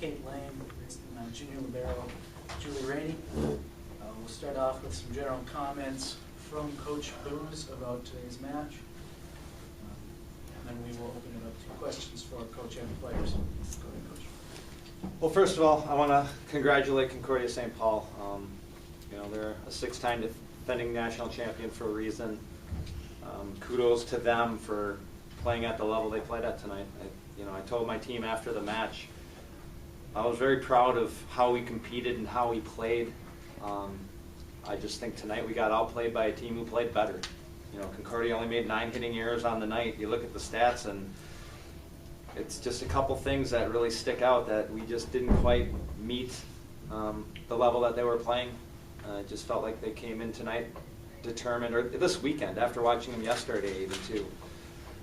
Kate Lange, junior libero, Julie Rainey. We'll start off with some general comments from Coach Booz about today's match. And then we will open it up to questions for Coach and the players. Go ahead, Coach. Well, first of all, I want to congratulate Concordia St. Paul. They're a 6-time defending national champion for a reason. Kudos to them for playing at the level they played at tonight. I told my team after the match, I was very proud of how we competed and how we played. I just think tonight we got outplayed by a team who played better. Concordia only made 9 hitting errors on the night. You look at the stats and it's just a couple things that really stick out that we just didn't quite meet the level that they were playing. It just felt like they came in tonight determined, or this weekend after watching them yesterday even too,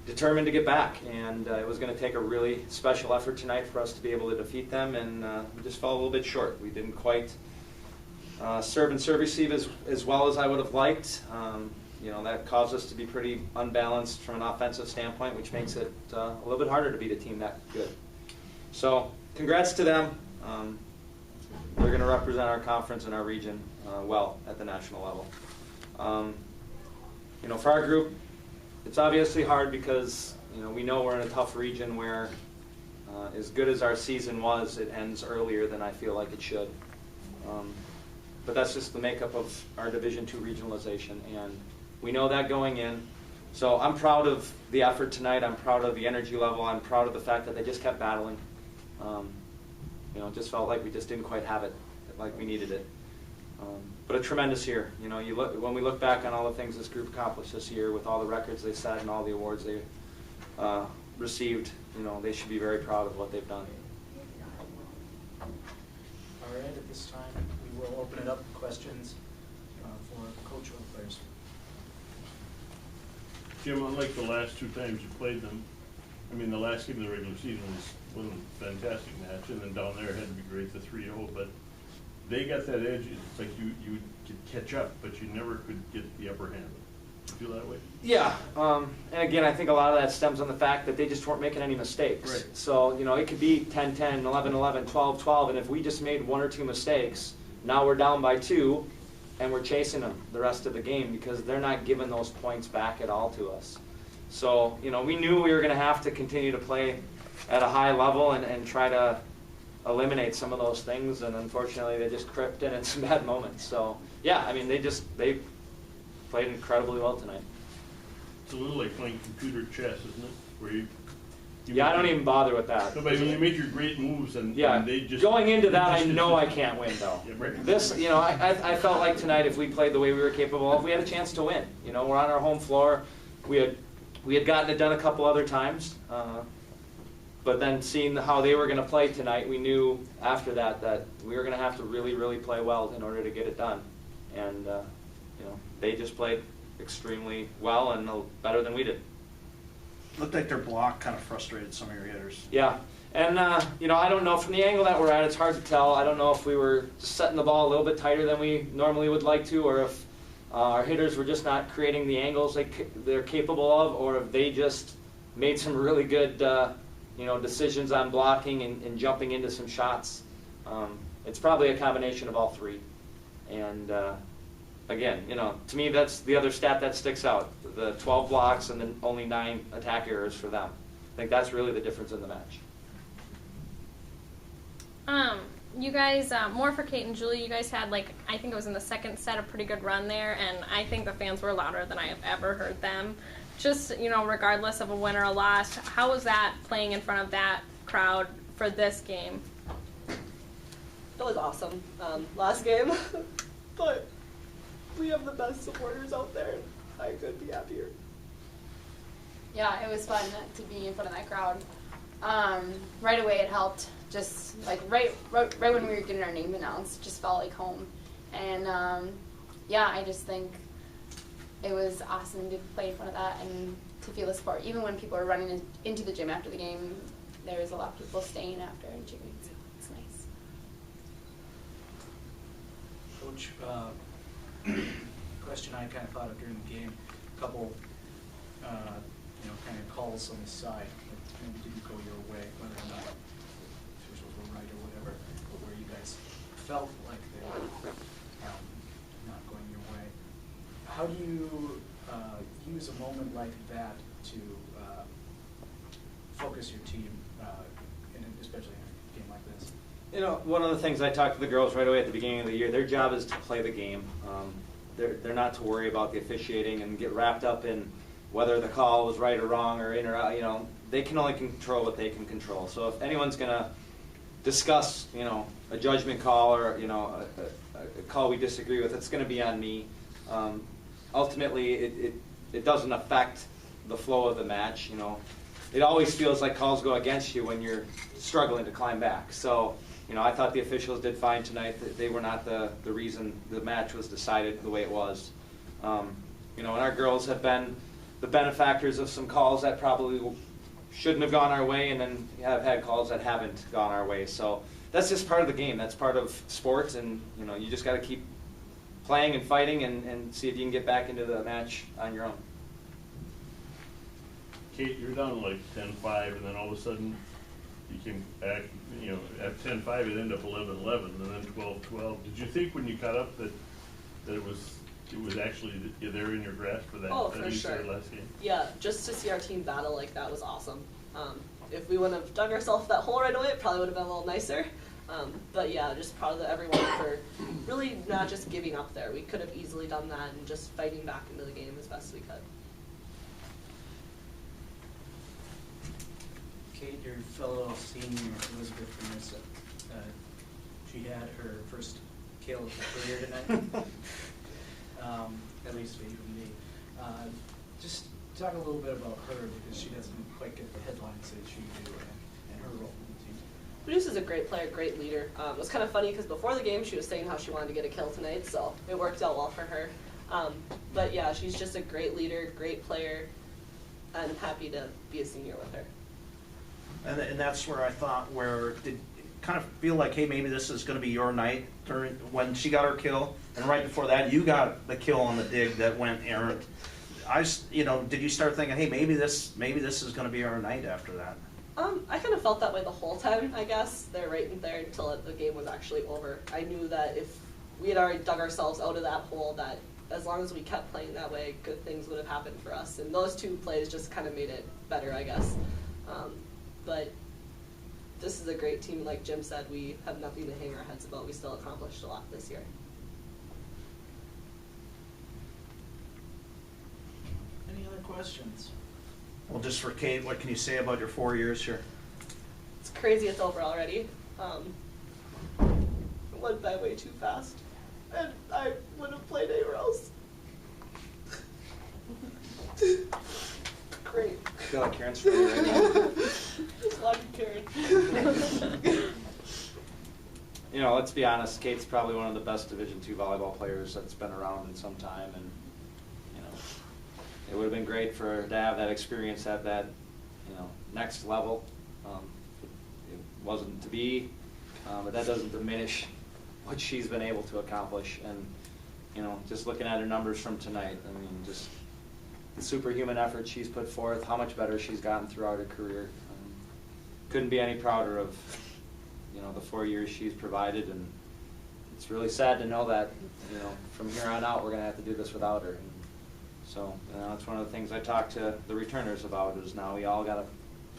determined to get back. And it was going to take a really special effort tonight for us to be able to defeat them, and we just fell a little bit short. We didn't quite serve and serve receive as well as I would have liked. That caused us to be pretty unbalanced from an offensive standpoint, which makes it a little bit harder to beat a team that good. So congrats to them. They're going to represent our conference and our region well at the national level. For our group, it's obviously hard because we know we're in a tough region where as good as our season was, it ends earlier than I feel like it should. But that's just the makeup of our Division II regionalization, and we know that going in. So I'm proud of the effort tonight. I'm proud of the energy level. I'm proud of the fact that they just kept battling. It just felt like we just didn't quite have it like we needed it. But a tremendous year. When we look back on all the things this group accomplished this year, with all the records they set and all the awards they received, they should be very proud of what they've done. All right, at this time, we will open it up to questions for Coach or the players. Jim, unlike the last 2 times you played them, the last game of the regular season was a fantastic match, and then down there it had to be great, the 3-0, but they got that edge. It's like you could catch up, but you never could get the upper hand. You feel that way? Yeah, and again, I think a lot of that stems on the fact that they just weren't making any mistakes. Right. So, it could be 10-10, 11-11, 12-12, and if we just made 1 or 2 mistakes, now we're down by 2, and we're chasing them the rest of the game because they're not giving those points back at all to us. So, we knew we were going to have to continue to play at a high level and try to eliminate some of those things, and unfortunately they just crept in some bad moments. So, yeah, they played incredibly well tonight. It's a little like playing computer chess, isn't it? Where you I don't even bother with that. No, but when you make your great moves and they just... Going into that, I know I can't win, though. Yeah, right. This, I felt like tonight if we played the way we were capable of, we had a chance to win. We're on our home floor. We had gotten it done a couple other times. But then seeing how they were going to play tonight, we knew after that we were going to have to really, really play well in order to get it done. And, they just played extremely well and better than we did. Looked like their block kind of frustrated some of your hitters. Yeah, and I don't know, from the angle that we're at, it's hard to tell. I don't know if we were just setting the ball a little bit tighter than we normally would like to, or if our hitters were just not creating the angles they're capable of, or if they just made some really good decisions on blocking and jumping into some shots. It's probably a combination of all 3. And again, to me, that's the other stat that sticks out. The 12 blocks and then only 9 attack errors for them. I think that's really the difference in the match. You guys, more for Kate and Julie, you guys had, I think it was in the second set, a pretty good run there, and I think the fans were louder than I have ever heard them. Just, regardless of a win or a loss, how was that playing in front of that crowd for this game? It was awesome. Last game, but we have the best supporters out there. I couldn't be happier. Yeah, it was fun to be in front of that crowd. Right away it helped. Just right when we were getting our name announced, just felt like home. And I just think it was awesome to play in front of that and to feel the support. Even when people were running into the gym after the game, there was a lot of people staying after and cheering. So it's nice. Coach, question I kind of thought of during the game, a couple, kind of calls on the side that maybe didn't go your way, whether or not officials were right or it's felt like they're not going your way. How do you use a moment like that to focus your team, especially in a game like this? You know, one of the things I talked to the girls right away at the beginning of the year, their job is to play the game. They're not to worry about the officiating and get wrapped up in whether the call was right or wrong or in or out. You know, they can only control what they can control. So if anyone's going to discuss, you know, a judgment call or, you know, a call we disagree with, it's going to be on me. Ultimately, it doesn't affect the flow of the match. You know, it always feels like calls go against you when you're struggling to climb back. So, you know, I thought the officials did fine tonight. They were not the reason the match was decided the way it was. You know, and our girls have been the benefactors of some calls that probably shouldn't have gone our way, and then have had calls that haven't gone our way. So that's just part of the game. That's part of sports, and you know, you just got to keep playing and fighting and see if you can get back into the match on your own. Kate, you're down like 10-5, and then all of a sudden you came back, you know, at 10-5 it ended up 11-11, and then 12-12. Did you think when you caught up that it was actually there in your grasp for that? Oh, that for sure. last game? Yeah, just to see our team battle like that was awesome. If we wouldn't have dug ourselves that hole right away, it probably would have been a little nicer. But yeah, just proud of everyone for really not just giving up there. We could have easily done that and just fighting back into the game as best we could. Kate, your fellow senior Elizabeth Vanessa, she had her first kill of her career tonight, at least for you and me. Just talk a little bit about her, because she doesn't quite get the headlines that you do, and her role in the team. Duluth is a great player, great leader. It was kind of funny because before the game she was saying how she wanted to get a kill tonight, so it worked out well for her. But yeah, she's just a great leader, great player, and I'm happy to be a senior with her. And that's where I thought, where did kind of feel like, hey, maybe this is going to be your night during when she got her kill, and right before that, you got the kill on the dig that went errant. You know, did you start thinking, hey, maybe this is going to be our night after that? I kind of felt that way the whole time, I guess. They're right in there until the game was actually over. I knew that if we had already dug ourselves out of that hole, that as long as we kept playing that way, good things would have happened for us. And those two plays just kind of made it better, I guess. But this is a great team. Like Jim said, we have nothing to hang our heads about. We still accomplished a lot this year. Any other questions? Well, just for Kate, what can you say about your 4 years here? It's crazy it's over already. It went by way too fast. And I would have played anywhere else. Great. I feel like Karen's for you right now. Just like Karen. You know, let's be honest, Kate's probably one of the best Division II volleyball players that's been around in some time, and you know, it would have been great for her to have that experience at that, you know, next level. It wasn't to be, but that doesn't diminish what she's been able to accomplish. And you know, just looking at her numbers from tonight, I mean, just the superhuman effort she's put forth, how much better she's gotten throughout her career. Couldn't be any prouder of, you know, the 4 years she's provided, and it's really sad to know that, you know, from here on out we're going to have to do this without her. And so, you know, it's one of the things I talked to the returners about, is now we all got to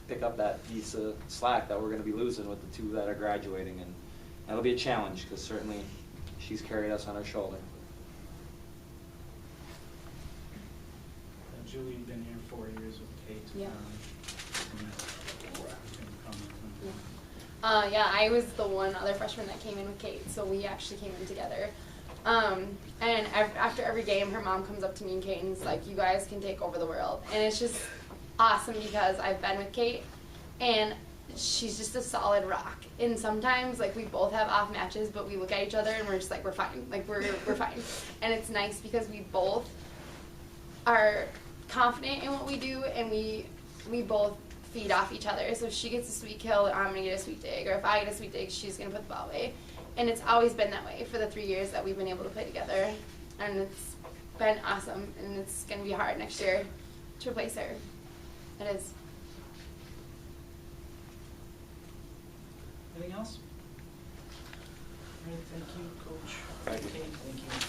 pick up that piece of slack that we're going to be losing with the two that are graduating, and that'll be a challenge because certainly she's carried us on her shoulder. Julie, you've been here 4 years with Kate. Yeah. Yeah, I was the one other freshman that came in with Kate, so we actually came in together. And after every game, her mom comes up to me and Kate and is like, "You guys can take over the world." And it's just awesome because I've been with Kate, and she's just a solid rock. And sometimes, like, we both have off matches, but we look at each other and we're just like, we're fine. Like, we're fine. And it's nice because we both are confident in what we do, and we both feed off each other. So if she gets a sweet kill, I'm going to get a sweet dig. Or if I get a sweet dig, she's going to put the ball away. And it's always been that way for the 3 years that we've been able to play together. And it's been awesome. And it's going to be hard next year to replace her. It is. Anything else? All right, thank you, Coach. Thank you. Kate, thank you.